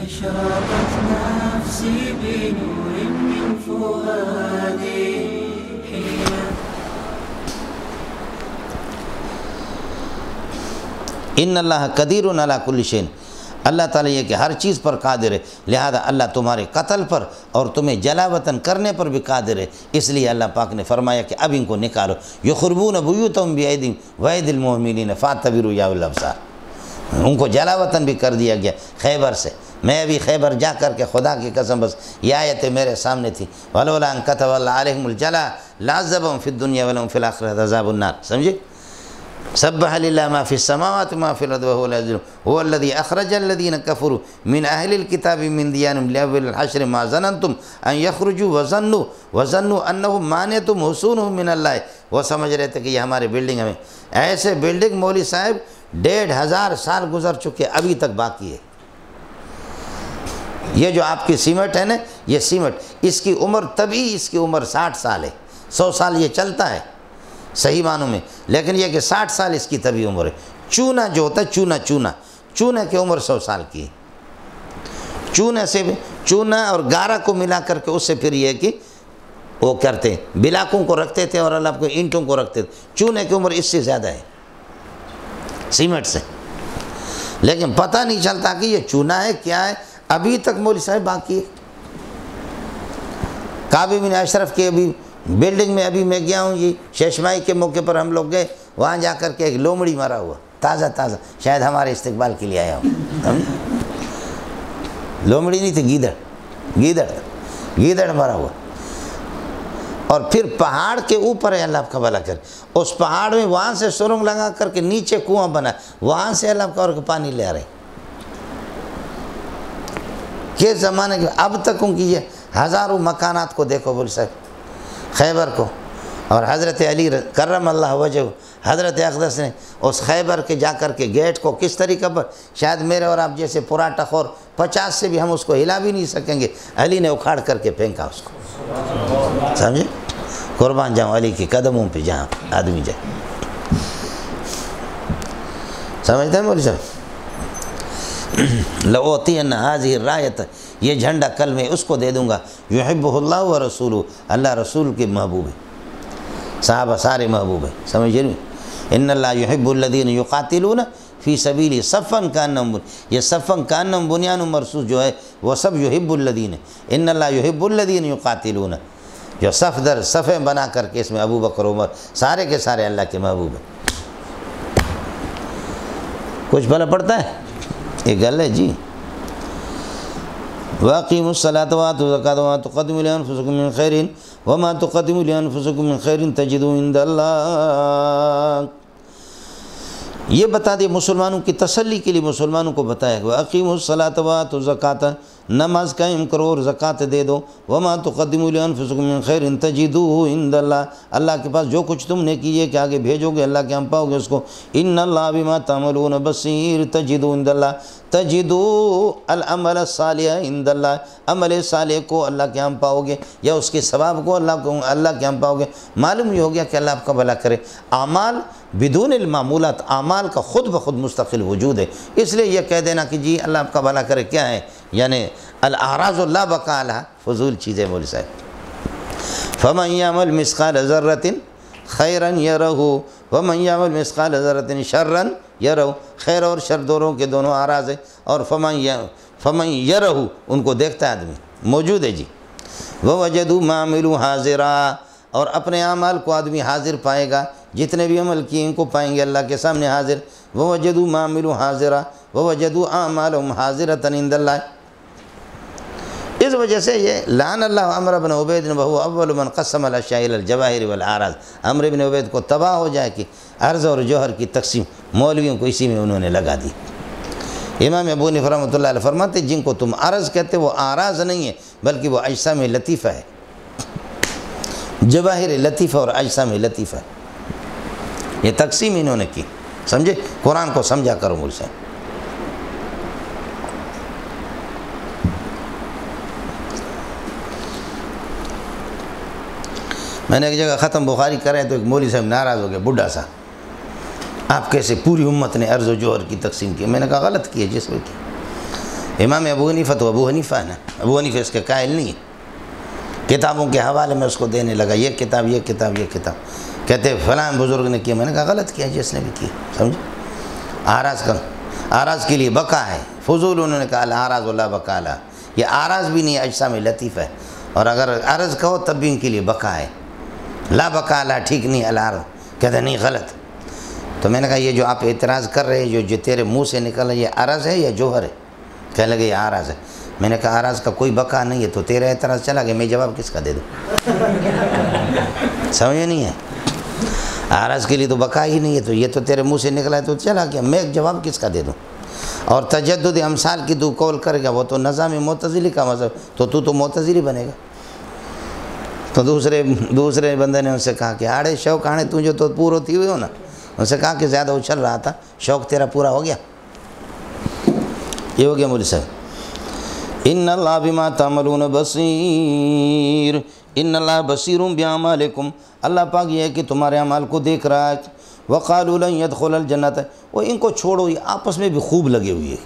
أشرقت نفسي بنور من فؤادي حين ان اللہ قدیر علی کل شیء، اللہ تعالیٰ یہ کہ ہر چیز پر قادر ہے، لہذا اللہ تمہارے قتل پر اور تمہیں جلا وطن کرنے پر بھی قادر ہے۔ اس لیے اللہ پاک نے فرمایا کہ اب ان کو نکالو، یخربون بیوتہم بایدیہم وایدی المؤمنین فاعتبروا یا اولی الابصار۔ ان کو جلا وطن بھی کر دیا گیا خیبر سے۔ میں ابھی خیبر جا کر کے خدا کی قسم بس یہ آیتیں میرے سامنے تھی، ولولا ان کتب اللہ علیہم الجلا لعذبہم فی الدنیا ولہم فی الآخرۃ عذاب النار۔ سمجھے؟ سبح للہ ما فی السماوات ما فی الارض وهو العزیز الحکیم، هو الذی اخرج الذین کفروا من اہل الکتاب من دیارہم لاول الحشر ما ظننتم ان یخرجوا وظنوا انہم مانعتهم حصونہم من اللہ۔ وہ سمجھ رہے تھے کہ یہ ہمارے بلڈنگ ہمیں، ایسے بلڈنگ مولوی صاحب 1500 سال گزر چکے ابھی تک باقی ہے۔ یہ جو آپ کی سیمٹ ہے نا، یہ سیمٹ اس کی عمر تبھی اس کی عمر 60 سال ہے، 100 سال یہ چلتا ہے صحیح معنوں میں، لیکن یہ کہ 60 سال اس کی طبی عمر ہے۔ چونا جو ہوتا ہے چونا کی عمر 100 سال کی ہے۔ چونا سے چونا اور گارا کو ملا کر کے اس سے پھر یہ کہ وہ کرتے ہیں، بلاکوں کو رکھتے تھے اور اللہ کو اینٹوں کو رکھتے تھے۔ چونے کی عمر اس سے زیادہ ہے سیمنٹ سے، لیکن پتہ نہیں چلتا کہ یہ چونا ہے کیا ہے، ابھی تک مولوی صاحب باقی ہے۔ کعب بن اشرف کے ابھی بلڈنگ میں ابھی میں گیا ہوں جی، شیشمائی کے موقع پر ہم لوگ گئے، وہاں جا کر کے ایک لومڑی مرا ہوا تازہ شاید ہمارے استقبال کے لیے آیا ہوں۔ لومڑی نہیں تھی، گیدڑ مرا ہوا۔ اور پھر پہاڑ کے اوپر ہے، اللہ کا بھلا کرے، اس پہاڑ میں وہاں سے سرنگ لگا کر کے نیچے کنواں بنا، وہاں سے اللہ کا پانی لے آ رہے۔ یہ زمانے کے اب تک ان کی یہ ہزاروں مکانات کو دیکھو بول صاحب، خیبر کو، اور حضرت علی کرم اللہ وجہ حضرت اقدس نے اس خیبر کے جا کر کے گیٹ کو کس طریقے پر، شاید میرے اور آپ جیسے پراٹھا خور 50 سے بھی ہم اس کو ہلا بھی نہیں سکیں گے، علی نے اکھاڑ کر کے پھینکا اس کو۔ سمجھے؟ قربان جاؤں علی کے قدموں پہ جہاں آدمی جائے۔ سمجھتے ہیں مولوی صاحب؟ لَأُعْطِيَنَّ هَذِهِ الرَّایَةَ، یہ جھنڈا کل میں اس کو دے دوں گا، يُحِبُّهُ اللَّهُ وَرَسُولُهُ، اللہ رسول کے محبوب ہے، صحابہ سارے محبوب ہیں۔ سمجھے نہیں؟ ان اللہ يحب الذین یقاتلون فی سبیلہ صفا کانہم، یہ صفا کانہم بنیان مرصوص جو ہے وہ سب يحب الذین، ان اللہ يحب الذین یقاتلون، جو صف در صفیں بنا کر کے اس میں ابو بکر عمر سارے کے سارے اللہ کے محبوب ہیں۔ کچھ بھلا پڑتا ہے؟ یہ گل ہے جی۔ وَأَقِيمُوا الصَّلَاةَ وَآتُوا الزَّكَاةَ وَمَا تُقَدِّمُوا لِأَنفُسِكُم مِّن خَيْرٍ وَمَا تُقَدِّمُوا لِأَنفُسِكُم مِّن خَيْرٍ تَجِدُوهُ عِندَ اللَّهِ۔ یہ بتا دے مسلمانوں کی تسلی کے لیے، مسلمانوں کو بتایا کہ وَأَقِيمُوا الصَّلَاةَ وَآتُوا الزَّكَاةَ، نماز قائم کرو اور زکوٰۃ دے دو، وَمَا تُقَدِّمُوا لِأَنفُسِكُم مِّن خَيْرٍ تَجِدُوهُ عِندَ اللَّهِ، اللہ کے پاس جو کچھ تم نے کیے کہ آگے بھیجو گے اللہ کے ہم پاؤ گے اس کو۔ إِنَّ اللَّهَ بِمَا تَعْمَلُونَ بَصِيرٌ تَجِدُوهُ عِندَ اللَّهِ، تجدو العمل الصالح عند اللہ، عمل صالح کو اللہ کے ہم پاؤ گے، یا اس کے ثواب کو اللہ کے ہم پاؤ گے۔ معلوم ہی ہو گیا کہ اللہ آپ کا بھلا کرے۔ اعمال بدون المعمولات، اعمال کا خود بخود مستقل وجود ہے، اس لیے یہ کہہ دینا کہ جی اللہ آپ کا بھلا کرے کیا ہے، یعنی الاعراض لا بقاء لها، فضول چیزیں مولوی صاحب۔ فمن یعمل مثقال ذرۃ خیرا یرہ ومن یعمل مثقال ذرۃ شرا یرہ، خیر اور شر دونوں کے دونوں اعراض ہیں، اور فمن یرہ ان کو دیکھتا ہے آدمی، موجود ہے جی۔ ووجدوا ما عملوا حاضرا، اور اپنے اعمال کو آدمی حاضر پائے گا، جتنے بھی عمل کیے ان کو پائیں گے اللہ کے سامنے حاضر۔ ووجدوا ما عملوا حاضرا ووجدوا اعمالهم حاضرة عند اللہ، اس وجہ سے یہ لعن اللہ عمرو بن عبید وهو اول من قسم الاشیاء الى الجواہر والاعراض، عمرو بن عبید کو تباہ ہو جائے کہ عرض اور جوہر کی تقسیم مولویوں کو اسی میں انہوں نے لگا دی۔ امام ابو حنیفہ رحمۃ اللہ علیہ فرماتے جن کو تم عرض کہتے وہ اعراض نہیں ہے بلکہ وہ اجسام لطیفہ ہے، جواہر لطیفہ اور اجسام لطیفہ، یہ تقسیم انہوں نے کی۔ سمجھے؟ قرآن کو سمجھا کرو مجھ سے۔ میں نے ایک جگہ ختم بخاری کرے تو ایک مولوی صاحب ناراض ہو گیا، بڈھا سا، آپ کیسے پوری امت نے عرض و جوہر کی تقسیم کی؟ میں نے کہا غلط کی ہے جس میں کی، امام ابو حنیفہ تو ابو حنیفہ ہے نا، ابو حنیفہ اس کے قائل نہیں ہے۔ کتابوں کے حوالے میں اس کو دینے لگا، یہ کتاب یہ کتاب یہ کتاب، کہتے فلاں بزرگ نے کیا، میں نے کہا غلط کیا جس نے بھی کیا، سمجھے؟ آراز کے لیے بقا ہے، فضول انہوں نے کہا الآراز لا بقا لہا، یہ آراز بھی نہیں اجسام لطیف ہے، اور اگر عرض کہو تب بھی ان کے لیے بقا ہے، لا بقا لہا ٹھیک نہیں الآراز، کہتے نہیں غلط۔ تو میں نے کہا یہ جو آپ اعتراض کر رہے ہیں جو تیرے منہ سے نکل رہا ہے، یہ عرض ہے یا جوہر ہے؟ کہنے لگے یہ آراز ہے۔ میں نے کہا آراز کا کوئی بقا نہیں ہے، تو تیرا اعتراض چلا گیا، میں جواب کس کا دے دوں؟ سمجھے نہیں ہے؟ آراز کے لیے تو بقا ہی نہیں ہے، تو یہ تو تیرے منہ سے نکلا ہے تو چلا گیا، میں جواب کس کا دے دوں؟ اور تجدد امثال کی تو قول کرے گا، وہ تو نظام معتزلی کا مذہب، تو معتزلی بنے گا۔ تو دوسرے بندے نے ان سے کہا کہ آڑے شوق آنے تو جو تو پورو تھی ہوئے ہو نا، ان سے کہا کہ زیادہ اچھل رہا تھا، شوق تیرا پورا ہو گیا، یہ ہو گیا مولوی صاحب۔ ان اللہ بما تعملون بصیر، ان اللہ بصیر باعمالکم، اللہ پاک یہ ہے کہ تمہارے اعمال کو دیکھ رہا ہے۔ وقالوا لن يدخل الجنت، وہ ان کو چھوڑو، یہ آپس میں بھی خوب لگے ہوئے ہیں،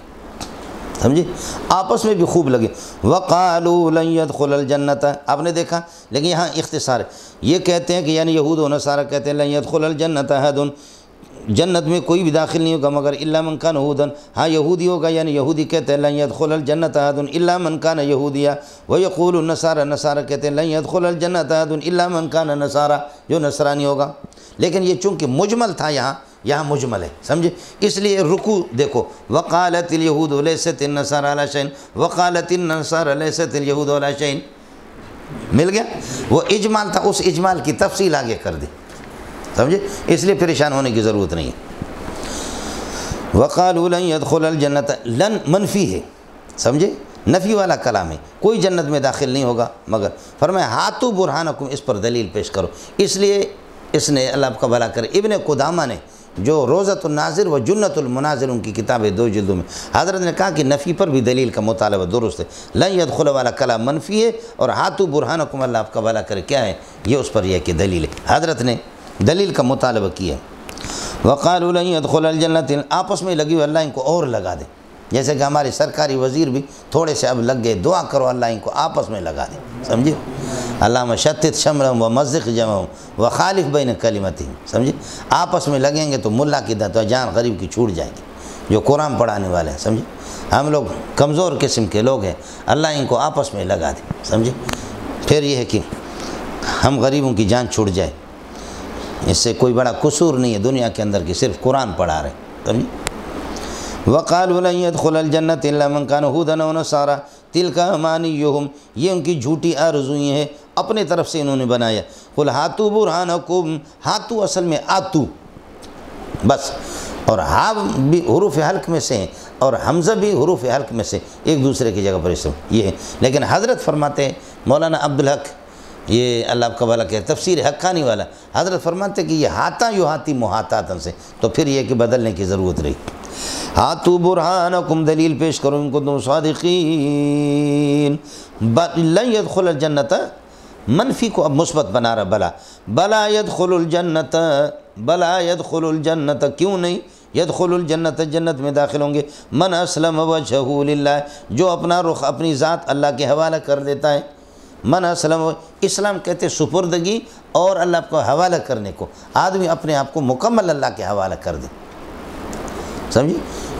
سمجھے؟ آپس میں بھی خوب لگے۔ وقالوا لن يدخل الجنت، آپ نے دیکھا، لیکن یہاں اختصار ہے، یہ کہتے ہیں کہ یعنی یہود و نصارہ کہتے ہیں لن يدخل الجنت احد، جنت میں کوئی بھی داخل نہیں ہوگا مگر الا من کان یہودا، ہاں یہودی ہوگا، یعنی یہودی کہتے ہیں لن يدخل الجنت احد الا من کان یہودیا، ويقول النصارى، نصارى کہتے ہیں لن يدخل الجنت احد الا من کان نصارى، جو نصرانی ہوگا۔ لیکن یہ چونکہ مجمل تھا، یہاں مجمل ہے، سمجھے؟ اس لیے رکوع دیکھو، وقالت اليهود ليست النصارى على شيء وقالت النصارى ليست اليهود على شيء، مل گیا؟ وہ اجمال تھا، اس اجمال کی تفصیل آگے کر دی، سمجھے؟ اس لیے پریشان ہونے کی ضرورت نہیں ہے۔ وقالوا لن يدخل الجنت، لن منفی ہے، سمجھے؟ نفی والا کلام ہے، کوئی جنت میں داخل نہیں ہوگا مگر، فرمایا ہاتو برہانکم، اس پر دلیل پیش کرو۔ اس لیے اس نے اللہ آپ کا بھلا کرے، ابن قدامہ نے جو روضۃ الناظر و جنت المناظر ان کی کتاب ہے 2 جلدوں میں، حضرت نے کہا کہ نفی پر بھی دلیل کا مطالبہ درست ہے، لن يدخل والا کلام منفی ہے، اور ہاتو برہانکم اللہ آپ کا بھلا کرے کیا ہے؟ یہ اس پر یہ کہ دلیل ہے، حضرت نے دلیل کا مطالبہ کیا۔ وقالوا لن يدخل الجنت، آپس میں لگی ہوئی، اللہ ان کو اور لگا دے، جیسے کہ ہمارے سرکاری وزیر بھی تھوڑے سے اب لگ گئے، دعا کرو اللہ ان کو آپس میں لگا دے، سمجھے؟ اللہم شتت شملہم ومزق جمعہم وخالف بین کلمتہم، سمجھے؟ آپس میں لگیں گے تو ملا کی تو جان غریب کی چھوٹ جائے گی، جو قرآن پڑھانے والے ہیں، سمجھے؟ ہم لوگ کمزور قسم کے لوگ ہیں، اللہ ان کو آپس میں لگا دے، سمجھے؟ پھر یہ ہے کہ ہم غریبوں کی جان چھوٹ جائے، اس سے کوئی بڑا قصور نہیں ہے دنیا کے اندر کہ صرف قرآن پڑھا رہے، سمجھے؟ وقالوا لن يدخل الجنت الا من كان هودا او نصارى تلك امانيهم، یہ ان کی جھوٹی آرزوئیں ہیں، اپنے طرف سے انہوں نے بنایا۔ قل ہاتو برہانکم، ہاتو اصل میں آتو بس، اور ہا بھی حروف حلق میں سے اور حمزہ بھی حروف حلق میں سے، ایک دوسرے کی جگہ پر استعمال یہ ہے۔ لیکن حضرت فرماتے ہیں، مولانا عبدالحق، یہ اللہ آپ کا بھلا کہ تفسیر حقانی والا، حضرت فرماتے ہیں کہ یہ ہاتا یو ہاتی محاتاتن سے، تو پھر یہ کہ بدلنے کی ضرورت رہی۔ ہاتو برہانکم، دلیل پیش کرو ان کو تم صادقین۔ لن يدخل الجنت، منفی کو اب مثبت بنا رہا، بلا يدخل الجنت، بلا يدخل الجنت، کیوں نہیں؟ يدخل الجنت، جنت میں داخل ہوں گے، من اسلم وجہہ للہ، جو اپنا رخ، اپنی ذات اللہ کے حوالہ کر دیتا ہے۔ من اسلم، اسلام کہتے سپردگی اور اللہ کو حوالہ کرنے کو، آدمی اپنے آپ کو مکمل اللہ کے حوالہ کر دے، سمجھے؟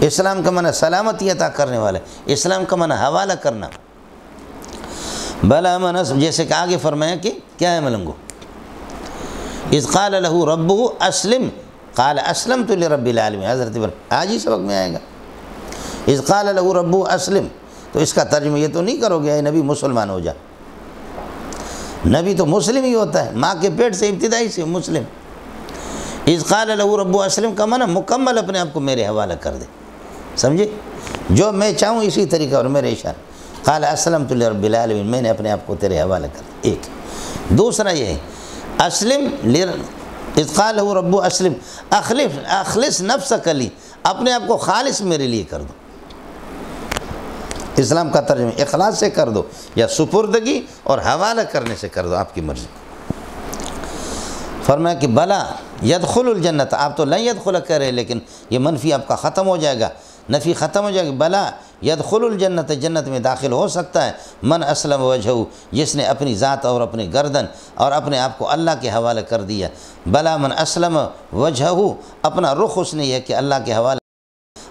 اسلام کا معنی سلامتی عطا کرنے والا ہے، اسلام کا معنی حوالہ کرنا۔ بلا من اسلم، جیسے کہ آگے فرمایا کہ کیا ہے ملنگو، اذ قال له ربه اسلم قال اسلمت لرب العالمین، حضرت آج ہی سبق میں آئے گا، اذ قال له ربه اسلم، تو اس کا ترجمہ یہ تو نہیں کرو گے اے نبی مسلمان ہو جا، نبی تو مسلم ہی ہوتا ہے، ماں کے پیٹ سے ابتدائی سے مسلم۔ اذ قال له ربه اسلم کا معنی مکمل اپنے آپ کو میرے حوالہ کر دے، سمجھے؟ جو میں چاہوں اسی طریقہ اور میرے اشارہ، قال اسلمت لرب العالمین، میں نے اپنے آپ کو تیرے حوالہ کر دیا۔ ایک دوسرا یہ ہے اسلم، اذ قال له ربه اسلم، اخلص نفسک لی، اپنے آپ کو خالص میرے لیے کر دو۔ اسلام کا ترجمہ اخلاص سے کر دو، یا سپردگی اور حوالہ کرنے سے کر دو، آپ کی مرضی۔ فرمایا کہ بلا يدخل الجنت، آپ تو لن يدخل کہہ رہے، لیکن یہ منفی آپ کا ختم ہو جائے گا، نفی ختم ہو جائے گا۔ بلا یدخل الجنت، جنت میں داخل ہو سکتا ہے من اسلم وجہہ، جس نے اپنی ذات اور اپنے گردن اور اپنے آپ کو اللہ کے حوالے کر دیا۔ بلا من اسلم وجہہ، اپنا رخ اس نے یہ کہ اللہ کے حوالے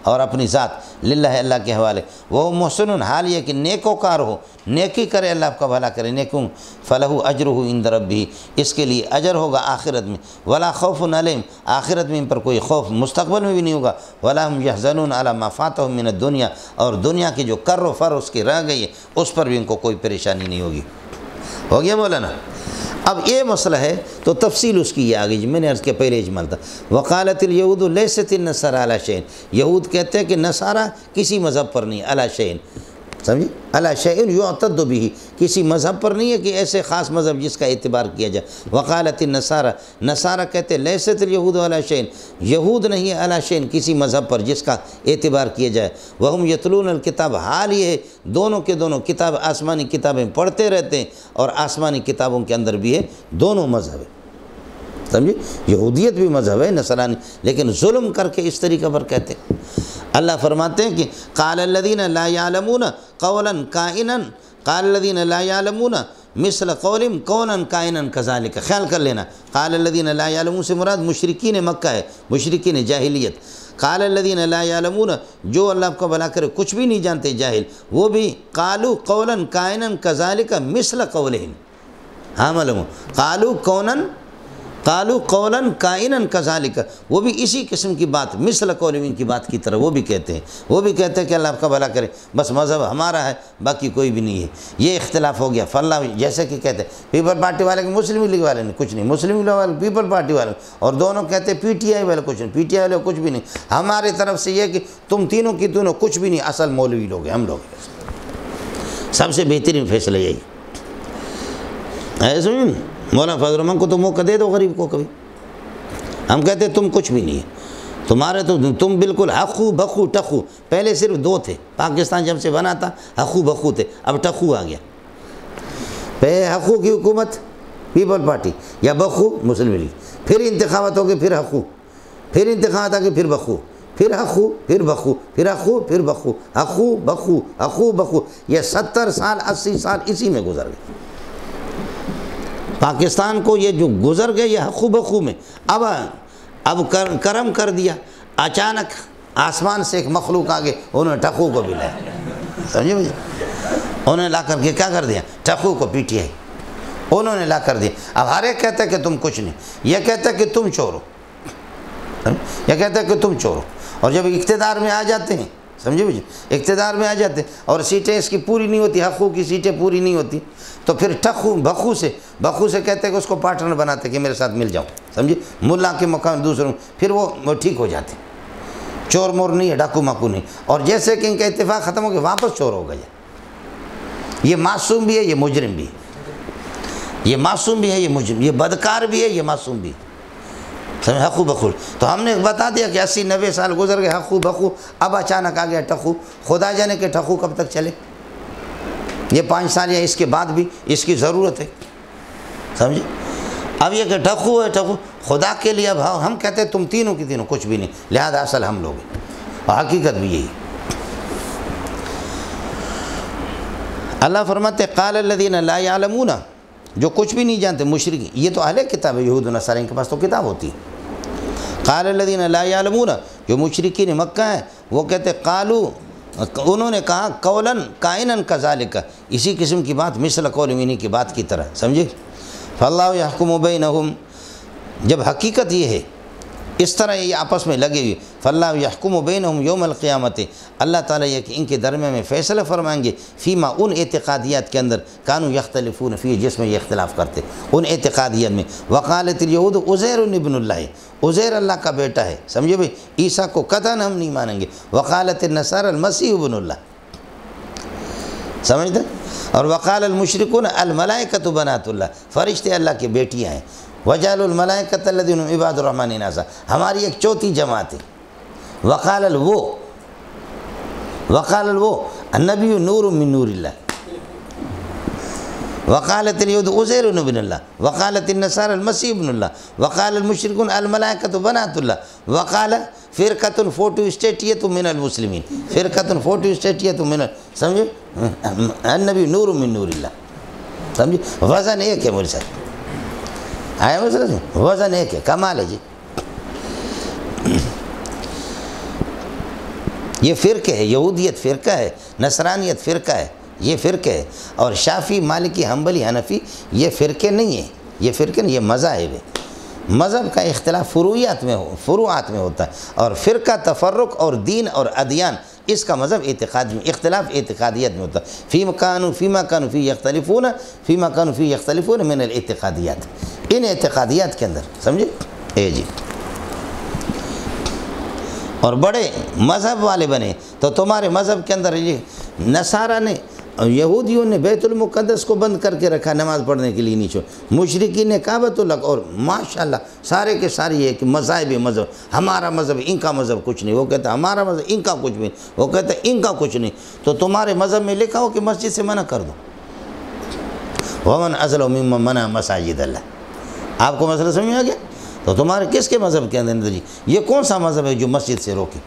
اور اپنی ذات للہ اللہ کے حوالے، وہ محسن، حال یہ کہ نیکوکار ہو، نیکی کرے، اللہ آپ کا بھلا کرے، نیکوں، فلہ اجرہ عند ربہ، اس کے لیے اجر ہوگا آخرت میں، ولا خوف علیہم، آخرت میں ان پر کوئی خوف مستقبل میں بھی نہیں ہوگا، ولا ہم یحزنون علی ما فاتہم من الدنیا، اور دنیا کی جو کر و فر اس کی رہ گئی ہے اس پر بھی ان کو کوئی پریشانی نہیں ہوگی۔ ہو گیا مولانا؟ اب یہ مسئلہ ہے تو تفصیل اس کی یہ آگئی، میں نے عرض کیا پہلے اجمال تھا۔ وقالت الیہود لیست النصارى علی شیء، یہود کہتے ہیں کہ نصارہ کسی مذہب پر نہیں، علی شیء، سمجھے، علی شیء یعتد بہ، کسی مذہب پر نہیں ہے کہ ایسے خاص مذہب جس کا اعتبار کیا جائے۔ وقالت النصارى، نصارہ کہتے ہیں لیست الیہود علی شیء، یہود نہیں ہے علی شیء، کسی مذہب پر جس کا اعتبار کیا جائے۔ وہم یتلون الکتاب، حال یہ ہے دونوں کے دونوں کتاب، آسمانی کتابیں پڑھتے رہتے ہیں، اور آسمانی کتابوں کے اندر بھی ہے دونوں مذہب ہے، سمجھے، یہودیت بھی مذہب ہے، نصرانی، لیکن ظلم کر کے اس طریقے پر کہتے ہیں۔ اللہ فرماتے ہیں کہ قال الذین لا یعلمون قولا کائنا، قال الذین لا یعلمون مثل قولهم کونا کائنا کذالک، خیال کر لینا، قال الذین لا یعلمون سے مراد مشرکین مکہ ہے، مشرکین جاہلیت۔ قال الذین لا یعلمون، جو اللہ کو بھلا کرے کچھ بھی نہیں جانتے جاہل، وہ بھی قالوا قولا کائنا کذالک مثل قولهم، ہاں معلوم، قالوا قولا کائنا کذالک، وہ بھی اسی قسم کی بات، مثل قولهم کی بات کی طرح وہ بھی کہتے ہیں، وہ بھی کہتے ہیں کہ اللہ آپ کا بھلا کرے، بس مذہب ہمارا ہے باقی کوئی بھی نہیں ہے، یہ اختلاف ہو گیا۔ فاللہ، جیسے کہ کہتے ہیں پیپل پارٹی والے کہ مسلم لیگ والے نے کچھ نہیں، مسلم لیگ والے پیپل پارٹی والے، اور دونوں کہتے ہیں پی ٹی آئی والے کچھ نہیں، پی ٹی آئی والے کچھ بھی نہیں، ہماری طرف سے یہ کہ تم تینوں کی تینوں کچھ بھی نہیں، اصل مولوی لوگ ہیں ہم لوگ، سب سے بہترین فیصلہ یہی ہے، سمجھیں نہیں؟ مولانا فضل الرحمن کو تو موقع دے دو غریب کو کبھی، ہم کہتے ہیں تم کچھ بھی نہیں ہے، تمہارے تو تم بالکل حقو بخو ٹخو، پہلے صرف دو تھے، پاکستان جب سے بنا تھا حقو بخو تھے، اب ٹخو آ گیا، پہلے حقو کی حکومت پیپل پارٹی یا بخو مسلم لیگ، پھر انتخابات ہو گئے، پھر حقو، پھر انتخابات آ گئے، پھر بخو، پھر حقو، پھر بخو، پھر حقو، پھر بخو، حقو بخو، حقو بخو، یہ 70 سال 80 سال اسی میں گزر گئے۔ پاکستان کو یہ جو گزر گئے یہ حقو بخو میں، اب کرم کر دیا، اچانک آسمان سے ایک مخلوق آگے، انہوں نے ٹخو کو بھی لایا، سمجھے مجھے، انہوں نے لا کر کے کیا کر دیا، ٹخو کو پی ٹی آئی انہوں نے لا کر دیا۔ اب ہر ایک کہتا ہے کہ تم کچھ نہیں، یہ کہتا ہے کہ تم چور ہو، یہ کہتا ہے کہ تم چور ہو، اور جب اقتدار میں آ جاتے ہیں، سمجھے مجھے، اقتدار میں آ جاتے ہیں اور سیٹیں اس کی پوری نہیں ہوتی، حقوق کی سیٹیں پوری نہیں ہوتی، تو پھر ٹخو بخو سے کہتے ہیں کہ اس کو پارٹنر بناتے کہ میرے ساتھ مل جاؤ، سمجھے، ملا کے مقام دوسروں، پھر وہ ٹھیک ہو جاتے، چور مور نہیں ہے، ڈاکو ماکو نہیں، اور جیسے کہ ان کا اتفاق ختم ہو گیا واپس چور ہو گیا۔ یہ معصوم بھی ہے، یہ مجرم بھی ہے، یہ معصوم بھی ہے، یہ مجرم، یہ بدکار بھی ہے، یہ معصوم بھی ہے، سمجھے، حقو بخو۔ تو ہم نے بتا دیا کہ 80-90 سال گزر گئے حقو بخو، اب اچانک آ گیا ٹخو، خدا جانے کہ ٹخو کب تک چلے، یہ 5 سال یا اس کے بعد بھی اس کی ضرورت ہے، سمجھے۔ اب یہ کہ ٹخو ہے، ٹخو خدا کے لیے، اب ہم کہتے ہیں تم تینوں کی تینوں کچھ بھی نہیں، لہذا اصل ہم لوگ ہیں، اور حقیقت بھی یہی۔ اللہ فرماتے قال الذین لا یعلمون، جو کچھ بھی نہیں جانتے، مشرک، یہ تو اہل کتاب ہے، یہود و نصارہ، ان کے پاس تو کتاب ہوتی ہے۔ قال الذین لا یعلمون، جو مشرکین مکہ ہیں وہ کہتے قالو، انہوں نے کہا قولا کائنا کذالک، اسی قسم کی بات، مثل قول منی کی بات کی طرح، سمجھے۔ فاللہ یحکم بینہم، جب حقیقت یہ ہے اس طرح یہ آپس میں لگے ہوئے، فاللہ یحکم بینہم یوم القیامت، اللہ تعالیٰ یہ کہ ان کے درمیان میں فیصلہ فرمائیں گے، فیما، ان اعتقادیات کے اندر، کانوا یختلفون فی، جس میں یہ اختلاف کرتے، ان اعتقادیات میں۔ وقالت الیہود عزیر ابن اللہ، عزیر اللہ کا بیٹا ہے، سمجھے بھئی، عیسیٰ کو قطعاً ہم نہیں مانیں گے۔ وقالت النصارى المسیح ابن اللہ، سمجھتے، اور وقال المشرکون الملائکۃ بنات اللہ، فرشتے اللہ کی بیٹیاں ہیں۔ وجعلوا الملائکۃ الذین هم عباد الرحمن اناثا، ہماری ایک چوتھی جماعت ہے۔ وقال الو النبی نور من نور اللہ، وقالت الیہود عزیر ابن اللہ، وقالت النصارى المسیح ابن اللہ، وقال المشرکون الملائکۃ بنات اللہ، وقال فرقۃ فوٹو اسٹیٹیت من المسلمین، فرقۃ فوٹو اسٹیٹیت من، سمجھے، النبی نور من نور اللہ، سمجھے، وزن ایک ہے مول صاحب، آیا مسئلہ، وزن ایک ہے، کمال ہے جی۔ یہ فرقے ہے، یہودیت فرقہ ہے، نصرانیت فرقہ ہے، یہ فرقے ہے، اور شافعی مالکی حنبلی حنفی یہ فرقے نہیں ہیں، یہ فرقے نہیں، یہ مذاہب ہے۔ مذہب کا اختلاف فروعات میں ہوتا ہے، اور فرقہ تفرق اور دین اور ادیان اس کا مذہب اعتقاد میں، اختلاف اعتقادیت میں ہوتا ہے۔ فیما کانوا فی یختلفون من الاعتقادیات، ان اعتقادیات کے اندر، سمجھے اے جی۔ اور بڑے مذہب والے بنے تو تمہارے مذہب کے اندر یہ نصارہ نے، یہودیوں نے بیت المقدس کو بند کر کے رکھا نماز پڑھنے کے لیے نیچے، مشرکین نے کعبۃ اللہ، اور ماشاءاللہ سارے کے سارے یہ کہ مذاہب مذہب، ہمارا مذہب ان کا مذہب کچھ نہیں، وہ کہتا ہے ہمارا مذہب ان کا کچھ بھی، وہ کہتا ہے ان کا کچھ نہیں، تو تمہارے مذہب میں لکھا ہو کہ مسجد سے منع کر دو، ومن اظلم ممن منع مساجد اللہ۔ آپ کو مسئلہ سمجھ آ گیا؟ تو تمہارے کس کے مذہب کے اندر جی یہ کون سا مذہب ہے جو مسجد سے روکے؟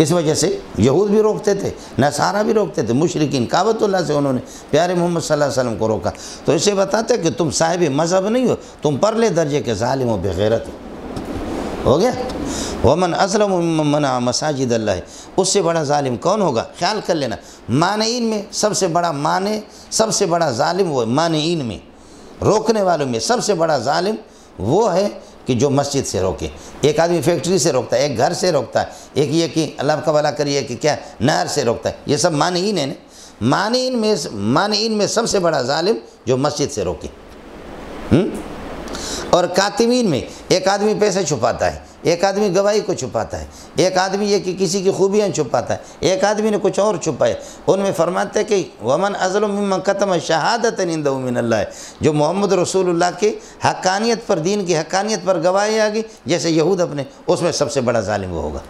اس وجہ سے یہود بھی روکتے تھے، نصارہ بھی روکتے تھے، مشرکین کعبۃ اللہ سے انہوں نے پیارے محمد صلی اللہ علیہ وسلم کو روکا۔ تو اسے بتاتے کہ تم صاحب مذہب نہیں ہو، تم پرلے درجے کے ظالم و بغیرت ہو گیا۔ ومن اظلم ممن منع مساجد اللہ، اس سے بڑا ظالم کون ہوگا؟ خیال کر لینا، مانعین میں سب سے بڑا مانع، سب سے بڑا ظالم وہ مانعین میں، روکنے والوں میں سب سے بڑا ظالم وہ ہے کہ جو مسجد سے روکے۔ ایک آدمی فیکٹری سے روکتا ہے، ایک گھر سے روکتا ہے، ایک یہ کہ اللہ کا بھلا کریے کہ کیا نہر سے روکتا ہے، یہ سب مانعین ہیں نا۔ مانعین میں سب سے بڑا ظالم جو مسجد سے روکے۔ اور کاتمین میں ایک آدمی پیسے چھپاتا ہے، ایک آدمی گواہی کو چھپاتا ہے، ایک آدمی یہ کہ کسی کی خوبیاں چھپاتا ہے، ایک آدمی نے کچھ اور چھپایا۔ ان میں فرماتے ہیں کہ ومن اظلم ممن کتم شہادۃ عندہ من اللہ، جو محمد رسول اللہ کی حقانیت پر، دین کی حقانیت پر گواہی آ گئی، جیسے یہود اپنے، اس میں سب سے بڑا ظالم وہ ہوگا۔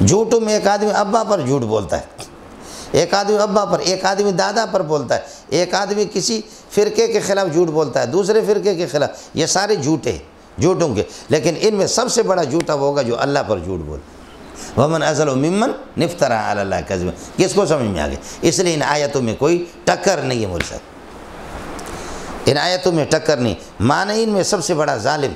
جھوٹوں میں ایک آدمی ابا پر جھوٹ بولتا ہے، ایک آدمی ابا پر، ایک آدمی دادا پر بولتا ہے، ایک آدمی کسی فرقے کے خلاف جھوٹ بولتا ہے، دوسرے فرقے کے خلاف، یہ سارے جھوٹے ہیں، جھوٹوں کے، لیکن ان میں سب سے بڑا جھوٹا وہ ہوگا جو اللہ پر جھوٹ بولے۔ ومن اظلم ممن افترى علی اللہ کذبا، کس کو سمجھ میں آ گیا؟ اس لیے ان آیتوں میں کوئی ٹکر نہیں ہے مول صاحب، ان آیتوں میں ٹکر نہیں۔ مانعین میں سب سے بڑا ظالم،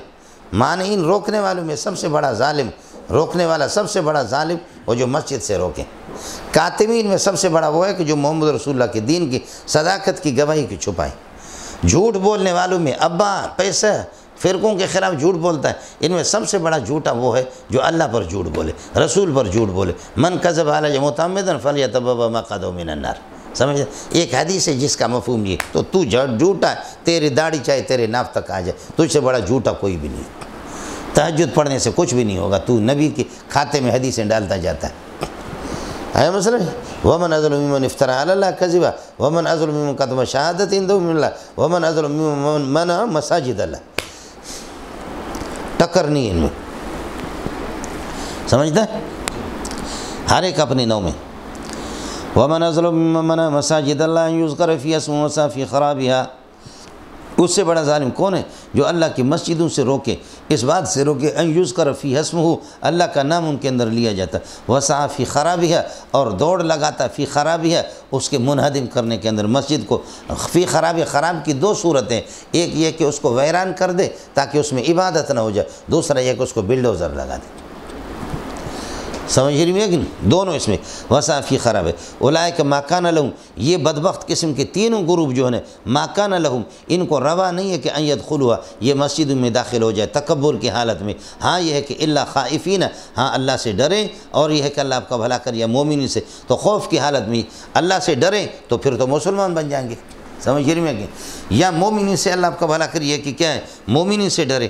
مانعین روکنے والوں میں سب سے بڑا ظالم، روکنے والا سب سے بڑا ظالم وہ جو مسجد سے روکیں۔ کاتمین میں سب سے بڑا وہ ہے کہ جو محمد رسول اللہ کے دین کی صداقت کی گواہی کی چھپائیں۔ جھوٹ بولنے والوں میں ابا، پیسہ، فرقوں کے خلاف جھوٹ بولتا ہے، ان میں سب سے بڑا جھوٹا وہ ہے جو اللہ پر جھوٹ بولے، رسول پر جھوٹ بولے۔ من کذب علی متعمدا فلیتبوأ مقعدہ من النار، سمجھے؟ ایک حدیث ہے جس کا مفہوم یہ، تو تو جھوٹا ہے، تیری داڑھی چاہے تیرے ناف تک آ جائے، تجھ سے بڑا جھوٹا کوئی بھی نہیں۔ تہجد پڑھنے سے کچھ بھی نہیں ہوگا، تو نبی کے کھاتے میں حدیثیں ڈالتا جاتا ہے۔ آیا مسئلہ؟ ومن اظلم ممن افترى علی اللہ کذبا ومن اظلم ممن کتم شہادۃ عندہ من اللہ ومن اظلم ممن منع مساجد اللہ۔ ٹکر نہیں ان میں، سمجھتا ہے؟ ہر ایک اپنی نو میں۔ ومن اظلم ممن منع مساجد اللہ ان یذکر فیہا اسمہ وسعی فی خرابہا، اس سے بڑا ظالم کون ہے جو اللہ کی مسجدوں سے روکے، اس بات سے روکے ان یذکر فیہا اسمہ، اللہ کا نام ان کے اندر لیا جاتا، وسعی فی خرابہا، اور دوڑ لگاتا فی خرابہا، اس کے منہدم کرنے کے اندر مسجد کو۔ فی خراب کی دو صورتیں، ایک یہ کہ اس کو ویران کر دے تاکہ اس میں عبادت نہ ہو جائے، دوسرا یہ کہ اس کو بلڈوزر لگا دے۔ سمجھ رہی ہے کہ نہیں؟ دونوں اس میں وسعی فی خراب ہے۔ اولئک ما کان لہم، یہ بدبخت قسم کے تینوں گروپ جو ہیں ما کان لہم، ان کو روا نہیں ہے کہ ان یدخلوها، یہ مسجد میں داخل ہو جائے تکبر کی حالت میں۔ ہاں یہ ہے کہ الا خائفین، ہاں اللہ سے ڈریں، اور یہ ہے کہ اللہ آپ کا بھلا کر یا مومنین سے، تو خوف کی حالت میں اللہ سے ڈریں تو پھر تو مسلمان بن جائیں گے۔ سمجھ رہی میں کہ یا مومنین سے اللہ آپ کا بھلا کریے کہ کیا ہے، مومنین سے ڈرے۔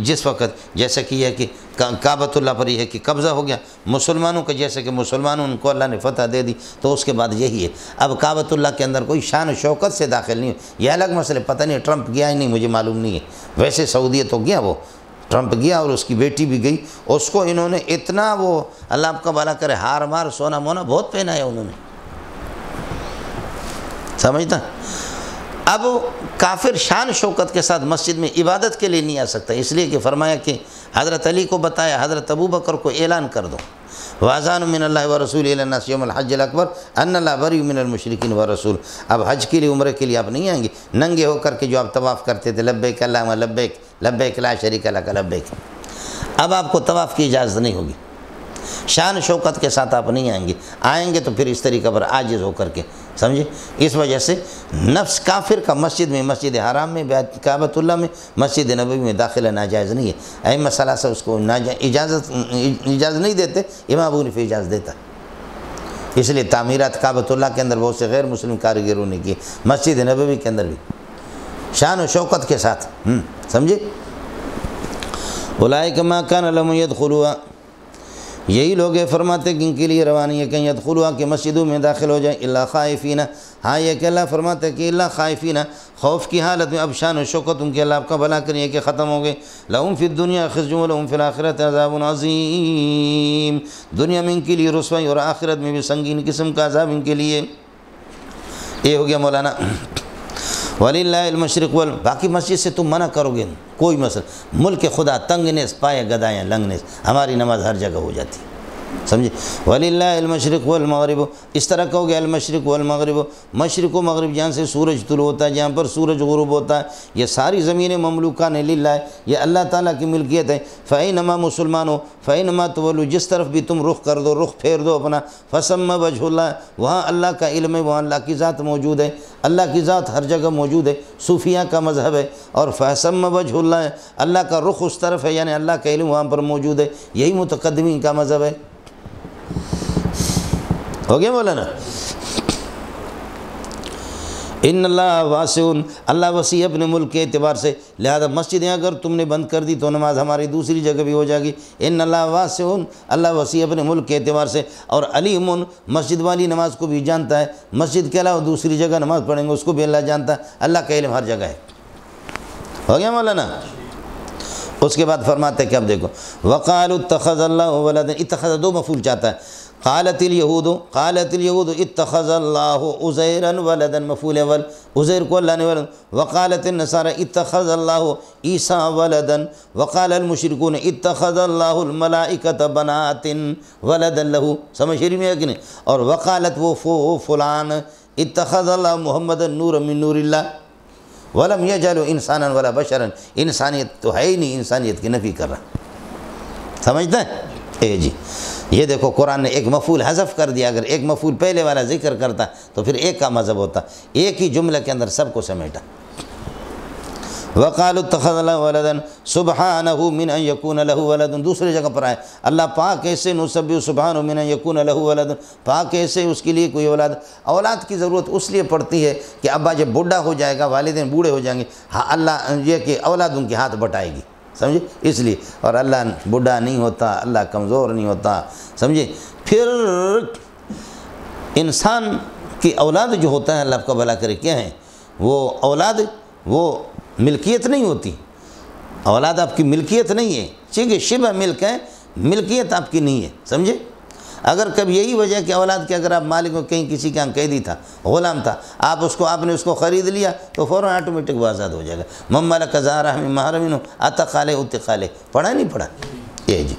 جس وقت جیسا کہ یہ کہ کعبۃ اللہ پر یہ ہے کہ قبضہ ہو گیا مسلمانوں کا، جیسے کہ مسلمانوں کو اللہ نے فتح دے دی، تو اس کے بعد یہی ہے اب کعبۃ اللہ کے اندر کوئی شان و شوکت سے داخل نہیں ہو۔ یہ الگ مسئلہ، پتہ نہیں ٹرمپ گیا ہی نہیں، مجھے معلوم نہیں ہے، ویسے سعودیہ تو گیا، وہ ٹرمپ گیا اور اس کی بیٹی بھی گئی، اس کو انہوں نے اتنا وہ اللہ آپ کا بھلا کرے ہار مار سونا مونا بہت پہنایا انہوں نے، سمجھتا۔ اب کافر شان شوکت کے ساتھ مسجد میں عبادت کے لیے نہیں آ سکتا، اس لیے کہ فرمایا کہ حضرت علی کو بتایا، حضرت ابو بکر کو اعلان کر دو، وَأَذَانٌ مِّنَ اللَّهِ وَرَسُولِهِ إِلَى النَّاسِ يَوْمَ الْحَجِّ الْأَكْبَرِ أَنَّ اللَّهَ بَرِيءٌ مِّنَ الْمُشْرِكِينَ وَرَسُولُهُ۔ اب حج کے لیے، عمرے کے لیے آپ نہیں آئیں گے ننگے ہو کر کے جو آپ طواف کرتے تھے، لبیک اللہم لبیک لبیک لا شریک لک لبیک، اب آپ کو طواف کی اجازت نہیں ہوگی، شان شوکت کے ساتھ آپ نہیں آئیں گے تو پھر اس طریقہ پر عاجز ہو کر کے، سمجھے؟ اس وجہ سے نفس کافر کا مسجد میں، مسجد حرام میں، کعبۃ اللہ میں، مسجد نبوی میں داخلہ ناجائز نہیں ہے۔ ائمہ ثلاثہ اس کو اجازت نہیں دیتے، امام ابو حنیفہ اجازت دیتا، اس لیے تعمیرات کعبۃ اللہ کے اندر بہت سے غیر مسلم کاریگروں نے کی، مسجد نبوی کے اندر بھی شان و شوکت کے ساتھ، سمجھے؟ اولئک ما کان لهم يدخلوها، یہی لوگ فرماتے کہ ان کے لیے روانی ہے کہ یدخلوها کہ مسجدوں میں داخل ہو جائیں، الا خائفین، ہاں یہ کہ اللہ فرماتا ہے کہ الا خائفین، خوف کی حالت میں، اب شان و شوکت ان کے اللہ آپ کا بھلا کریے کہ ختم ہو گئے، لہم فی الدنیا خزی ولہم فی الآخرۃ عذاب عظیم، دنیا میں ان کے لیے رسوائی اور آخرت میں بھی سنگین قسم کا عذاب ان کے لیے۔ یہ ہو گیا مولانا۔ وَلِلَّهِ الْمَشْرِقُ باقی مسجد سے تم منع کرو گے کوئی مسئلہ، ملک خدا تنگ نیز پائے گدایاں لنگ نیز، ہماری نماز ہر جگہ ہو جاتی، سمجھے؟ وَلِلَّهِ الْمَشْرِقُ وَالْمَغْرِبُ، اس طرح کہو گے الْمَشْرِقُ وَالْمَغْرِبُ، مشرق و مغرب جہاں سے سورج طلوع ہوتا ہے، جہاں پر سورج غروب ہوتا ہے، یہ ساری زمینیں مملوکان للہ ہے، یہ اللہ تعالیٰ کی ملکیت ہے۔ فَإِنَّمَا مسلمانوں فَإِنَّمَا تُوَلُّوا، جس طرف بھی تم رخ کر دو، رخ پھیر دو اپنا، فَثَمَّ وَجْهُ اللَّهِ، وہاں اللہ کا علم ہے، وہاں اللہ کی ذات موجود ہے، اللہ کی ذات ہر جگہ موجود ہے، صوفیہ کا مذہب ہے، اور فَثَمَّ وَجْهُ اللَّهِ، اللہ کا رخ اس طرف ہے، یعنی اللہ کا علم وہاں پر موجود ہے، یہی متقدمین کا مذہب ہے۔ ہو گیا مولانا؟ ان اللہ واسع، اللہ وسیع اپنے ملک کے اعتبار سے، لہذا مسجدیں اگر تم نے بند کر دی تو نماز ہماری دوسری جگہ بھی ہو جائے گی۔ ان اللہ واسع، اللہ وسیع اپنے ملک کے اعتبار سے، اور علیم، مسجد والی نماز کو بھی جانتا ہے، مسجد کے علاوہ دوسری جگہ نماز پڑھیں گے اس کو بھی اللہ جانتا ہے، اللہ کا علم ہر جگہ ہے۔ ہو گیا مولانا؟ اس کے بعد فرماتے ہیں کہ اب دیکھو، وقالوا اتخذ اللہ ولدا، اتخذ دو مفعول چاہتا ہے، قالت اليہود اتخذ اللہ عزیرا ولدا، مفعول اول، عزیر کو اللہ نے ولد، وقالت النصارى اتخذ اللہ عیسیٰ ولدا، وقال المشرکون اتخذ اللہ الملائکۃ بنات ولدا لہ، سمجھ رہی میں ہے کہ نہیں؟ اور وقالت وہ فلان اتخذ اللہ محمد نورا من نور اللہ ولم یجعل انسانا ولا بشرا، انسانیت تو ہے ہی نہیں، انسانیت کی نفی کر رہا، سمجھتا ہے؟ جی یہ دیکھو قرآن نے ایک مفعول حذف کر دیا، اگر ایک مفعول پہلے والا ذکر کرتا تو پھر ایک کا مذہب ہوتا، ایک ہی جملے کے اندر سب کو سمیٹا۔ وقالوا اتخذ اللہ ولدا سبحانہ من ان یکون لہ ولد، دوسری جگہ پر آئے، اللہ پاک ایسے، نسبح سبحانہ من ان یکون لہ ولد، پاک ایسے اس کے لیے کوئی اولاد کی ضرورت اس لیے پڑتی ہے کہ ابا جب بوڑھا ہو جائے گا، والدین بوڑھے ہو جائیں گے، ہاں اللہ یہ کہ اولاد ان کے ہاتھ بٹائے گی، سمجھے؟ اس لیے، اور اللہ بوڑھا نہیں ہوتا، اللہ کمزور نہیں ہوتا، سمجھے؟ پھر انسان کی اولاد جو ہوتا ہے، اللہ آپ کا بھلا کرے، کیا ہے وہ اولاد؟ وہ ملکیت نہیں ہوتی، اولاد آپ کی ملکیت نہیں ہے، ٹھیک ہے، شبہ ملک ہے، ملکیت آپ کی نہیں ہے، سمجھے؟ اگر کبھی یہی وجہ کہ اولاد کے اگر آپ مالک ہو، کہیں کسی کے ہاں قیدی تھا، غلام تھا، آپ نے اس کو خرید لیا تو فوراً آٹومیٹک وہ آزاد ہو جائے گا۔ من ملک ذا رحم محرم عتق علیہ عتق علیہ، پڑھا نہیں پڑھا؟ یہ جی۔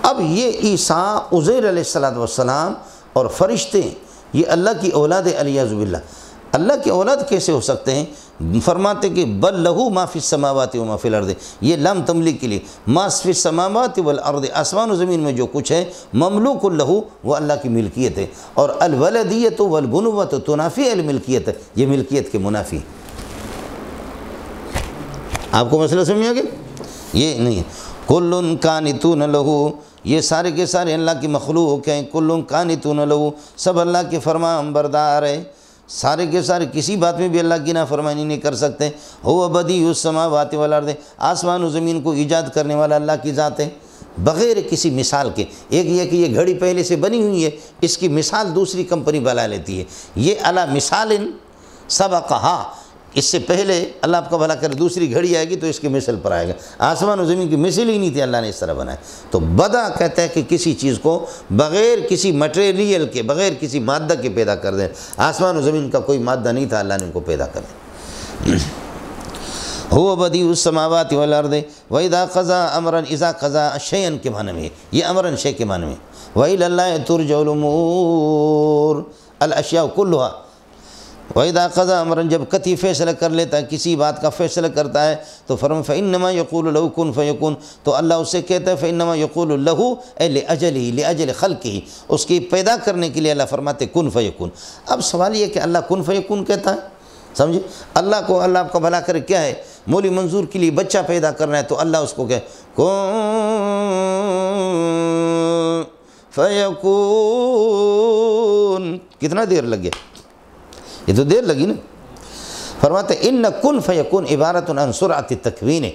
اب یہ عیسیٰ، عزیر علیہ السلام اور فرشتے، یہ اللہ کی اولاد علیہ باللہ، اللہ کی اولاد کیسے ہو سکتے ہیں؟ فرماتے کہ بل لہو ما فی السماوات و ما فی الارض، یہ لام تملیک کے لیے، ما فی السماوات والارض، آسمان و زمین میں جو کچھ ہے، مملوک لہو، وہ اللہ کی ملکیت ہے، اور الولدیت والبنوۃ تنافی الملکیت، یہ ملکیت کے منافی۔ آپ کو مسئلہ سمجھ آ گیا؟ یہ نہیں ہے۔ کل قانتون لہو، یہ سارے کے سارے اللہ کی مخلوق ہیں، کل قانتون لہو، سب اللہ کے فرمان بردار ہیں، سارے کے سارے کسی بات میں بھی اللہ کی نافرمانی نہیں کر سکتے۔ هو بدیع السماوات والارض، آسمان و زمین کو ایجاد کرنے والا اللہ کی ذات ہے، بغیر کسی مثال کے۔ ایک یہ کہ یہ گھڑی پہلے سے بنی ہوئی ہے، اس کی مثال دوسری کمپنی بنا لیتی ہے، یہ اعلیٰ مثال سبقہا، اس سے پہلے اللہ آپ کا بھلا کرے دوسری گھڑی آئے گی تو اس کی مثل پر آئے گا، آسمان و زمین کی مثل ہی نہیں تھی، اللہ نے اس طرح بنایا۔ تو بدا کہتا ہے کہ کسی چیز کو بغیر کسی مٹیریل کے، بغیر کسی مادہ کے پیدا کر دیں، آسمان و زمین کا کوئی مادہ نہیں تھا، اللہ نے ان کو پیدا کر دیا۔ هو بدیع السماوات والارض واذا قضى امرا اذا قضى شيئا کے معنی میں یہ امرا شے کے معنی میں والى الله ترجع الامور الاشیاء كلها وَإِذَا قَضَى أَمْرًا جب قطعی فیصلہ کر لیتا ہے کسی بات کا فیصلہ کرتا ہے تو فرمایا فَإِنَّمَا يَقُولُ لَهُ كُن فَيَكُونُ تو اللہ اسے کہتا ہے فَإِنَّمَا يَقُولُ لَهُ اے لِأَجَلِهِ لِأَجَلِ خَلْقِهِ اس کی پیدا کرنے کے لیے اللہ فرماتے کن فیکون۔ اب سوال یہ کہ اللہ کن فیکون کہتا ہے، سمجھے؟ اللہ کو اللہ آپ کا بھلا کرے کیا ہے؟ مولی منظور کے لیے بچہ پیدا کرنا ہے تو اللہ اس کو کہے کن فیکون، کتنا دیر لگ گیا؟ یہ تو دیر لگی نا۔ فرماتے ہیں ان کن فیکون عبارت عن سرعت التکوین،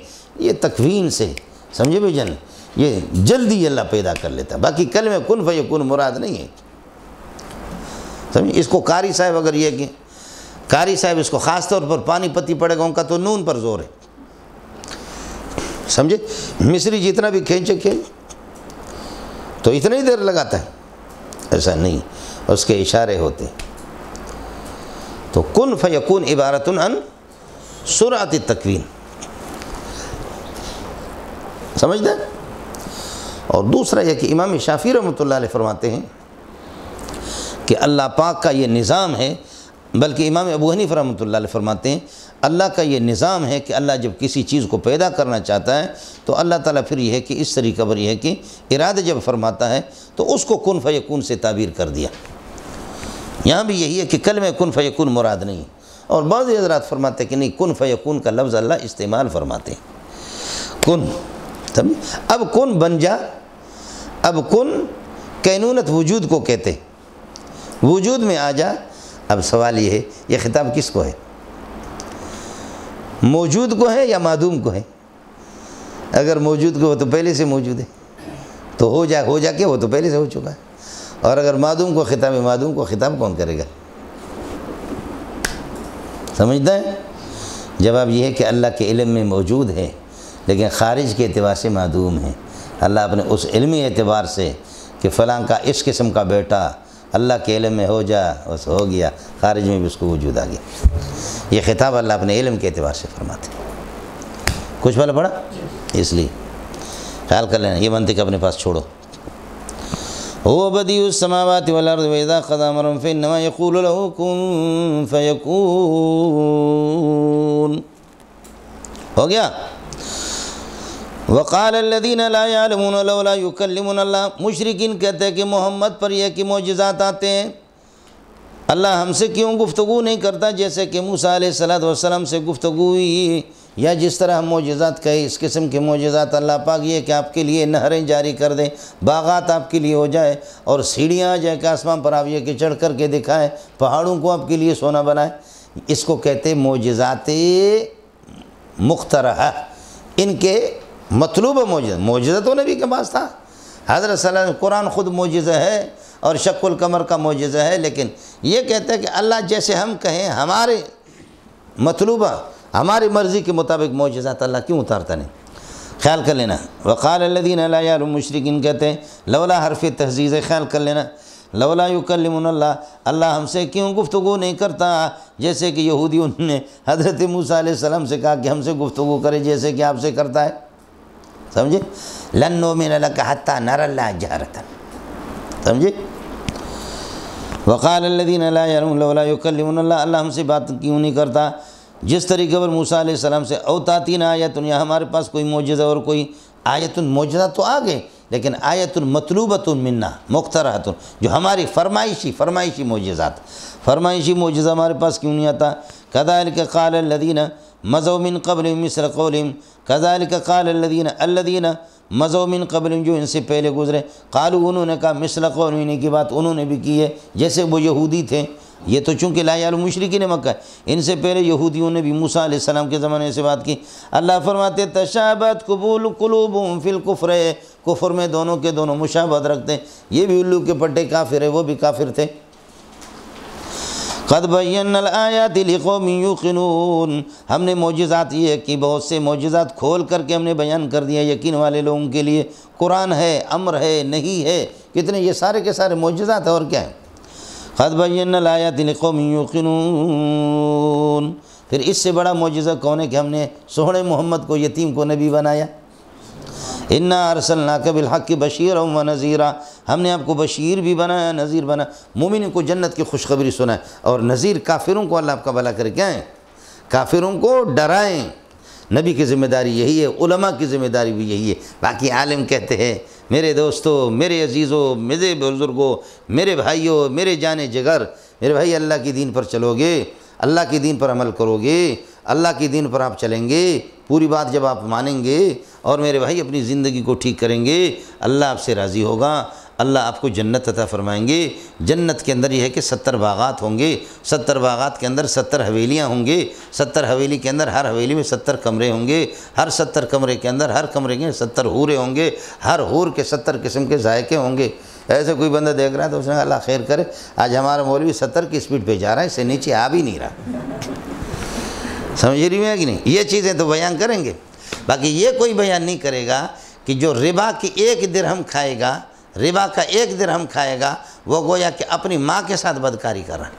یہ تکوین سے سمجھے بھائی جان، یہ جلدی اللہ پیدا کر لیتا ہے، باقی کلمہ کن فیکون مراد نہیں ہے، سمجھے؟ اس کو قاری صاحب اگر یہ کہ قاری صاحب اس کو خاص طور پر پانی پتی پڑے گا ان کا تو نون پر زور ہے، سمجھے؟ مصری جتنا بھی کھینچے تو اتنا ہی دیر لگاتا ہے، ایسا نہیں، اس کے اشارے ہوتے ہیں۔ تو کن فیکون عبارت عن سرعت التکوین، سمجھتے ہیں؟ اور دوسرا یہ کہ امام شافعی رحمۃ اللہ علیہ فرماتے ہیں کہ اللہ پاک کا یہ نظام ہے، بلکہ امام ابو حنیفہ رحمۃ اللہ علیہ فرماتے ہیں اللہ کا یہ نظام ہے کہ اللہ جب کسی چیز کو پیدا کرنا چاہتا ہے تو اللہ تعالیٰ پھر یہ ہے کہ اس طریقہ پر یہ ہے کہ ارادہ جب فرماتا ہے تو اس کو کن فیکون سے تعبیر کر دیا۔ یہاں بھی یہی ہے کہ کلمہ کن فیکون مراد نہیں، اور بعض حضرات فرماتے ہیں کہ نہیں، کن فیکون کا لفظ اللہ استعمال فرماتے ہیں، کن، اب کن بن جا، اب کن کینونت وجود کو کہتے، وجود میں آ جا۔ اب سوال یہ ہے یہ خطاب کس کو ہے؟ موجود کو ہے یا معدوم کو ہے؟ اگر موجود کو ہو تو پہلے سے موجود ہے تو ہو جا کے وہ تو پہلے سے ہو چکا ہے، اور اگر معدوم کو خطاب ہے، معدوم کو خطاب کون کرے گا؟ سمجھتا ہے؟ جواب یہ ہے کہ اللہ کے علم میں موجود ہے لیکن خارج کے اعتبار سے معدوم ہے۔ اللہ اپنے اس علمی اعتبار سے کہ فلاں کا اس قسم کا بیٹا اللہ کے علم میں ہو جا، بس ہو گیا، خارج میں بھی اس کو وجود آ گیا۔ یہ خطاب اللہ اپنے علم کے اعتبار سے فرماتے ہیں۔ کچھ والا پڑھا؟ اس لیے خیال کر لینا، یہ منطق اپنے پاس چھوڑو۔ هو بدیع السماوات والارض واذا قضى امرا فانما يقول له كن فيكون، ہو گیا؟ وقال الذين لا يعلمون لولا يكلمنا الله، مشرکین کہتے ہیں کہ محمد پر یہ کہ معجزات آتے ہیں، اللہ ہم سے کیوں گفتگو نہیں کرتا جیسے کہ موسیٰ علیہ السلام سے گفتگو ہوئی، یا جس طرح ہم معجزات کہے اس قسم کے معجزات اللہ پاک یہ کہ آپ کے لیے نہریں جاری کر دیں، باغات آپ کے لیے ہو جائے، اور سیڑھیاں آ جائے کہ آسمان پر آپ یہ کہ چڑھ کر کے دکھائیں، پہاڑوں کو آپ کے لیے سونا بنائے، اس کو کہتے معجزات مخترعہ، ان کے مطلوب معجزہ تو نبی کے پاس تھا، حضرت صلی اللہ علیہ وسلم قرآن خود معجزہ ہے اور شق القمر کا معجزہ ہے، لیکن یہ کہتے ہیں کہ اللہ جیسے ہم کہیں ہمارے مطلوبہ ہماری مرضی کے مطابق معجزات اللہ کیوں اتارتا نہیں؟ خیال کر لینا۔ وقال الذین لا یعلمون، مشرکین کہتے ہیں لولا حرف تحزیز ہے، خیال کر لینا، لولا یکلمنا اللہ، اللہ ہم سے کیوں گفتگو نہیں کرتا، جیسے کہ یہودیوں نے حضرت موسیٰ علیہ السلام سے کہا کہ ہم سے گفتگو کرے جیسے کہ آپ سے کرتا ہے، سمجھے؟ لن نؤمن لک حتی نری اللہ جہرۃ، سمجھے؟ وقال الذین لا یعلمون لولا یکلمنا اللہ، اللہ ہم سے بات کیوں نہیں کرتا جس طریقے پر موسیٰ علیہ السلام سے او تاتینا آیت، یا ہمارے پاس کوئی معجزہ اور کوئی آیت، معجزہ تو آ گئے لیکن آیت مطلوبۃ منا مقترحۃ، جو ہماری فرمائشی معجزات، فرمائشی معجزہ ہمارے پاس کیوں نہیں آتا؟ کذالک قال الذین مضوا من قبلہم مثل قولہم، کذالک قال الذین مضوا من قبلہم، جو ان سے پہلے گزرے، قالوا انہوں نے کہا مثل قولہم، کی بات انہوں نے بھی کی ہے جیسے وہ یہودی تھے، یہ تو چونکہ لا یعلم مشرکین مکہ، ان سے پہلے یہودیوں نے بھی موسیٰ علیہ السلام کے زمانے سے بات کی۔ اللہ فرماتے تشابہت قلوبہم فی الکفر، کفر میں دونوں کے دونوں مشابہت رکھتے ہیں، یہ بھی الو کے پٹے کافر ہے، وہ بھی کافر تھے۔ قد بینا الآیات لقوم یوقنون، ہم نے معجزات یہ کہ بہت سے معجزات کھول کر کے ہم نے بیان کر دیا یقین والے لوگوں کے لیے، قرآن ہے، امر ہے، نہیں ہے، کتنے یہ سارے کے سارے معجزات ہیں، اور کیا ہے؟ قد بینا الآیات لقوم یوقنون، پھر اس سے بڑا معجزہ کون ہے کہ ہم نے سوہنے محمد کو یتیم کو نبی بنایا؟ انا ارسلناک بالحق بشیرا و نذیرا، ہم نے آپ کو بشیر بھی بنایا، نذیر بنا، مومن کو جنت کی خوشخبری سنائے، اور نذیر کافروں کو اللہ آپ کا بھلا کرے، کیا ہے؟ کافروں کو ڈرائیں۔ نبی کی ذمہ داری یہی ہے، علماء کی ذمہ داری بھی یہی ہے۔ باقی عالم کہتے ہیں میرے دوستو، میرے عزیزو، میرے بزرگوں، میرے بھائیوں، میرے جانے جگر، میرے بھائی اللہ کی دین پر چلو گے، اللہ کی دین پر عمل کرو گے، اللہ کی دین پر آپ چلیں گے، پوری بات جب آپ مانیں گے اور میرے بھائی اپنی زندگی کو ٹھیک کریں گے، اللہ آپ سے راضی ہوگا، اللہ آپ کو جنت عطا فرمائیں گے۔ جنت کے اندر یہ ہے کہ 70 باغات ہوں گے، 70 باغات کے اندر 70 حویلیاں ہوں گے، 70 حویلی کے اندر ہر حویلی میں 70 کمرے ہوں گے، ہر 70 کمرے کے اندر ہر کمرے کے 70 حوریں ہوں گے، ہر حور کے 70 قسم کے ذائقے ہوں گے۔ ایسے کوئی بندہ دیکھ رہا ہے تو اس نے کہا اللہ خیر کرے، آج ہمارا مولوی 70 کی سپیڈ پہ جا رہا ہے، اس سے نیچے آ بھی نہیں رہا۔ سمجھ رہی ہے کہ نہیں؟ یہ چیزیں تو بیان کریں گے، باقی یہ کوئی بیان نہیں کرے گا کہ جو ربا کی 1 درہم کھائے گا، ربا کا 1 درہم کھائے گا، وہ گویا کہ اپنی ماں کے ساتھ بدکاری کر رہا ہے۔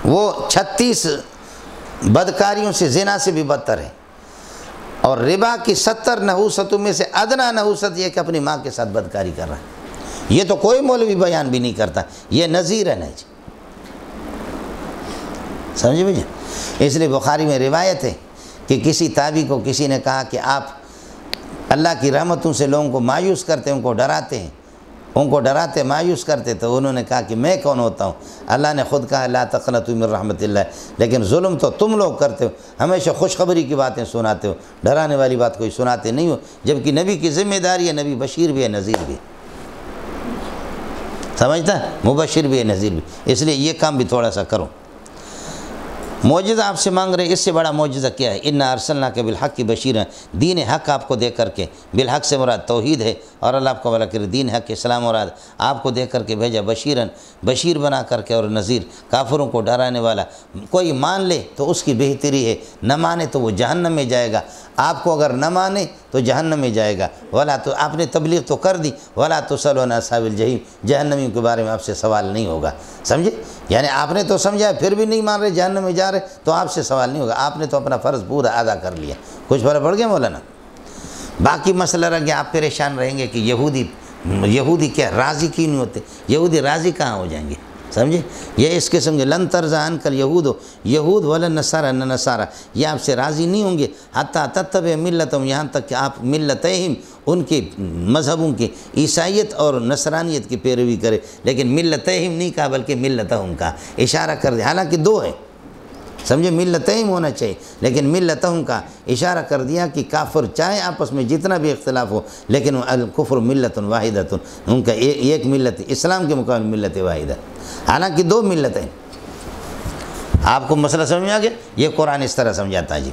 وہ 36 بدکاریوں سے، زنا سے بھی بدتر ہے، اور ربا کی 70 نحوستوں میں سے ادنا نحوست یہ کہ اپنی ماں کے ساتھ بدکاری کر رہا ہے۔ یہ تو کوئی مولوی بیان بھی نہیں کرتا، یہ نذیر ہے نہیں جی، سمجھے بھائی؟ اس لیے بخاری میں روایت ہے کہ کسی تابعی کو کسی نے کہا کہ آپ اللہ کی رحمتوں سے لوگوں کو مایوس کرتے ہیں، ان کو ڈراتے مایوس کرتے، تو انہوں نے کہا کہ میں کون ہوتا ہوں؟ اللہ نے خود کہا لا تقنطوا من رحمت اللہ، لیکن ظلم تو تم لوگ کرتے ہو، ہمیشہ خوشخبری کی باتیں سناتے ہو، ڈرانے والی بات کوئی سناتے نہیں ہو، جبکہ نبی کی ذمہ داری ہے، نبی بشیر بھی ہے نذیر بھی، سمجھتا ہے؟ مبشر بھی ہے نذیر بھی، اس لیے یہ کام بھی تھوڑا سا کرو۔ معجزہ آپ سے مانگ رہے ہیں، اس سے بڑا معجزہ کیا ہے؟ انا ارسلناک بالحق بشیرا، دین حق آپ کو دے کر کے، بالحق سے مراد توحید ہے، اور اللہ آپ کو بھلا کرے، دین حق اسلام مراد آپ کو دے کر کے بھیجا، بشیرن، بشیر بنا کر کے، اور نذیر، کافروں کو ڈرانے والا۔ کوئی مان لے تو اس کی بہتری ہے، نہ مانے تو وہ جہنم میں جائے گا۔ آپ کو اگر نہ مانے تو جہنم میں جائے گا، ولا تو آپ نے تبلیغ تو کر دی، ولا تسألوا عن اصحاب الجحیم، جہنمیوں کے بارے میں آپ سے سوال نہیں ہوگا، سمجھے؟ یعنی آپ نے تو سمجھا پھر بھی نہیں مان رہے، جہنم میں جا رہے، تو آپ سے سوال نہیں ہوگا، آپ نے تو اپنا فرض پورا ادا کر لیا۔ کچھ فرق پڑ گیا مولانا؟ باقی مسئلہ رہ گیا، آپ پریشان رہیں گے کہ یہودی کیا راضی کیوں نہیں ہوتے؟ یہودی راضی کہاں ہو جائیں گے؟ سمجھے؟ یہ اس قسم کے لن ترضی عنک یہود ولا نصارى، نہ نصارہ یہ آپ سے راضی نہیں ہوں گے، حتیٰ تتبع ملتہم، یہاں تک کہ آپ ملتہم، ان کے مذہبوں کی، عیسائیت اور نصرانیت کی پیروی کرے، لیکن ملتہم نہیں کہا بلکہ ملتہم کا اشارہ کر دیا، حالانکہ 2 ہے، سمجھے؟ ملتہم ہونا چاہیے، لیکن ملتہم کا اشارہ کر دیا کہ کافر چاہے آپس میں جتنا بھی اختلاف ہو، لیکن الکفر ملت واحدۃ، ان کا ایک ملت، اسلام کے مقابل ملت واحدہ، حالانکہ 2 ملتیں۔ آپ کو مسئلہ سمجھ میں آ گیا؟ یہ قرآن اس طرح سمجھاتا ہے جی۔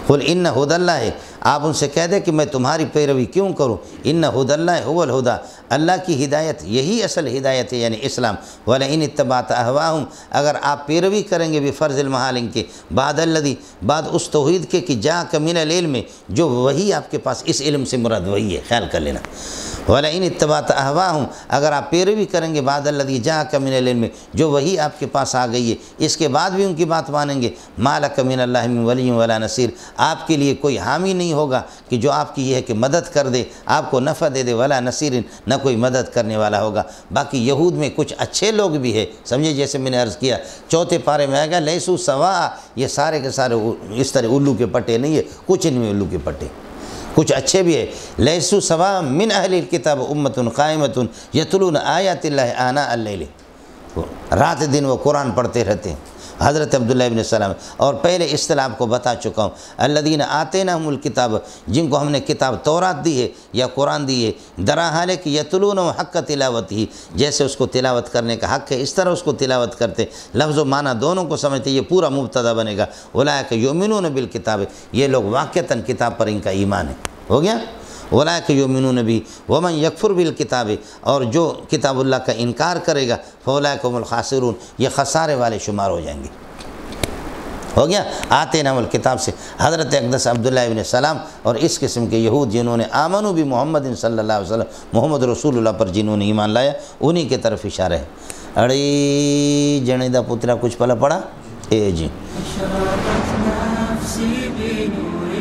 قل ان ھدی اللہ ہے، آپ ان سے کہہ دیں کہ میں تمہاری پیروی کیوں کروں؟ ان ھدی اللہ هو الہدی، اللہ کی ہدایت یہی اصل ہدایت ہے، یعنی اسلام۔ ولئن اتبعت اہواءہم، اگر آپ پیروی کریں گے بفرض المحال ان کے، بعد اس توحید کے کہ جاءک من العلم، جو وہی آپ کے پاس، اس علم سے مراد وہی ہے، خیال کر لینا۔ ولئن اتبعت اہواءہم، اگر آپ پیروی کریں گے بعد الذی جاءک من العلم، جو وہی آپ کے پاس آ گئی ہے، اس کے بعد بھی ان کی بات مانیں گے، ما لک من اللہ من ولی ولا نصیر، آپ کے لیے کوئی حامی نہیں ہوگا کہ جو آپ کی یہ ہے کہ مدد کر دے، آپ کو نفع دے دے، ولا نصیر، نہ کوئی مدد کرنے والا ہوگا۔ باقی یہود میں کچھ اچھے لوگ بھی ہیں، سمجھے؟ جیسے میں نے عرض کیا 4 پارے میں آئے گا لیسو سوا، یہ سارے کے سارے اس طرح الو کے پٹے نہیں ہے، کچھ ان میں الو کے پٹے، کچھ اچھے بھی ہے۔ لیسو سوا من اہل الکتاب امۃ قائمۃ یتلون آیات اللہ آناء اللیل، رات دن وہ قرآن پڑھتے رہتے ہیں۔ حضرت عبداللہ ابن سلام، اور پہلے اصطلاح کو بتا چکا ہوں، الذین آتیناہم الکتاب، جن کو ہم نے کتاب تورات دی ہے یا قرآن دی ہے، درا حال ہے کہ یتلون حق تلاوتہ، جیسے اس کو تلاوت کرنے کا حق ہے اس طرح اس کو تلاوت کرتے، لفظ و معنی دونوں کو سمجھتے، یہ پورا مبتدا بنے گا۔ اولئک یؤمنون بالکتاب، یہ لوگ واقعتاً کتاب پر ان کا ایمان ہے، ہو گیا؟ اولئک یؤمنون بھی ومن یکفر بالکتاب، اور جو کتاب اللہ کا انکار کرے گا فاولئک هم الخاسرون، یہ خسارے والے شمار ہو جائیں گے، ہو گیا؟ آتیناہم الکتاب سے حضرت اقدس عبداللہ ابن سلام اور اس قسم کے یہود جنہوں نے آمنوا بمحمد صلی اللہ علیہ وسلم، محمد رسول اللہ پر جنہوں نے ایمان لایا، انہی کے طرف اشارہ ہے۔ اڑی جنے دا پترا کچھ پلا پڑا جی أشرقت نفسي بنور